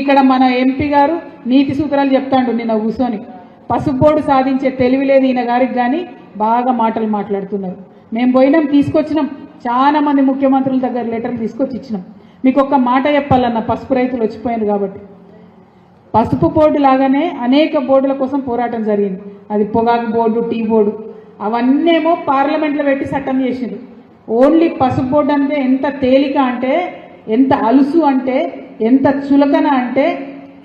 ఇక్కడ మన ఎంపీ గారు నీతి సూత్రాలు చెప్తాండు నిన్న కూర్చొని. పసుపు బోర్డు సాధించే తెలివి లేదు ఈయన గారికి, కానీ బాగా మాటలు మాట్లాడుతున్నారు. మేము పోయినాం, తీసుకొచ్చినాం, చాలా మంది ముఖ్యమంత్రుల దగ్గర లెటర్లు తీసుకొచ్చి ఇచ్చినాం. మీకు ఒక్క మాట చెప్పాలన్న, పసుపు రైతులు వచ్చిపోయారు కాబట్టి. పసుపు బోర్డు లాగానే అనేక బోర్డుల కోసం పోరాటం జరిగింది. అది పొగాకు బోర్డు, టీ బోర్డు, అవన్నేమో పార్లమెంట్లో పెట్టి చట్టం చేసింది. ఓన్లీ పసుపు బోర్డు అంటే ఎంత తేలిక అంటే, ఎంత అలుసు అంటే, ఎంత చులకన అంటే,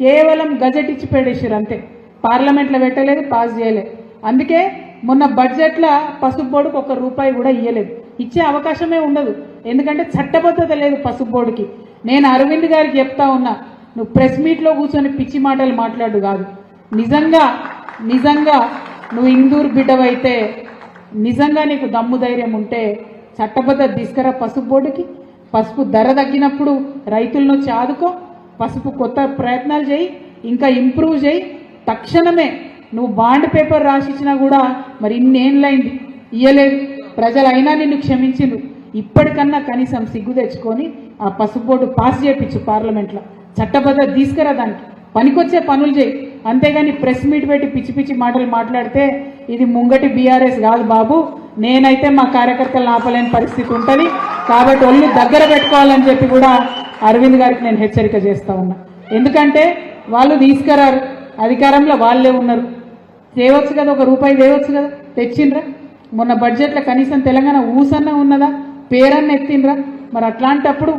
కేవలం గజెట్ ఇచ్చి పెడేసారు అంతే. పార్లమెంట్లో పెట్టలేదు, పాస్ చేయలేదు. అందుకే మొన్న బడ్జెట్లో పసుపు బోర్డుకు ₹1 కూడా ఇవ్వలేదు. ఇచ్చే అవకాశమే ఉండదు, ఎందుకంటే చట్టబద్ధత లేదు పసుపు బోర్డుకి. నేను అరవింద్ గారికి చెప్తా ఉన్నా, నువ్వు ప్రెస్ మీట్లో కూర్చొని పిచ్చి మాటలు మాట్లాడు కాదు. నిజంగా నువ్వు ఇందూరు బిడ్డవైతే, నిజంగా నీకు దమ్ము ధైర్యం ఉంటే చట్టబద్ధత తీసుకురా పసుపు బోర్డుకి. పసుపు ధర తగ్గినప్పుడు రైతులను ఆదుకో, పసుపు కొత్త ప్రయత్నాలు చేయి, ఇంకా ఇంప్రూవ్ చేయి. తక్షణమే నువ్వు బాండ్ పేపర్ రాసిచ్చినా కూడా మరి ఇన్నేళ్ళైంది ఇయ్యలేదు, ప్రజలైనా నిన్ను క్షమించిండ్రు. ఇప్పటికన్నా కనీసం సిగ్గు తెచ్చుకొని ఆ పసుపు బోర్డు పాస్ చేయించు పార్లమెంట్లో. చట్టబద్ధత తీసుకురా, దానికి పనికొచ్చే పనులు చేయి. అంతేగాని ప్రెస్ మీట్ పెట్టి పిచ్చి పిచ్చి మాటలు మాట్లాడితే ఇది ముంగటి బీఆర్ఎస్ కాదు బాబు. నేనైతే మా కార్యకర్తలను ఆపలేని పరిస్థితి ఉంటుంది. కాబట్టి ఒళ్ళు దగ్గర పెట్టుకోవాలని చెప్పి కూడా అరవింద్ గారికి నేను హెచ్చరిక చేస్తా ఉన్నా. ఎందుకంటే వాళ్ళు తీసుకురారు, అధికారంలో వాళ్ళే ఉన్నారు. తేవచ్చు కదా, ₹1 తేవచ్చు కదా, తెచ్చిండ్రా? మొన్న బడ్జెట్లో కనీసం తెలంగాణ ఊసన్న ఉన్నదా, పేరన్న ఎత్తిండ్రా? మరి అట్లాంటప్పుడు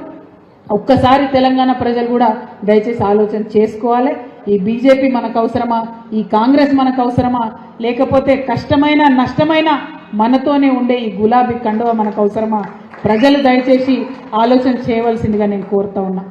ఒక్కసారి తెలంగాణ ప్రజలు కూడా దయచేసి ఆలోచన చేసుకోవాలి. ఈ బీజేపీ మనకు అవసరమా, ఈ కాంగ్రెస్ మనకు అవసరమా, లేకపోతే కష్టమైన నష్టమైన మనతోనే ఉండే ఈ గులాబీ కండువ మనకు అవసరమా? ప్రజలు దయచేసి ఆలోచన చేయవలసిందిగా నేను కోరుతా ఉన్నా.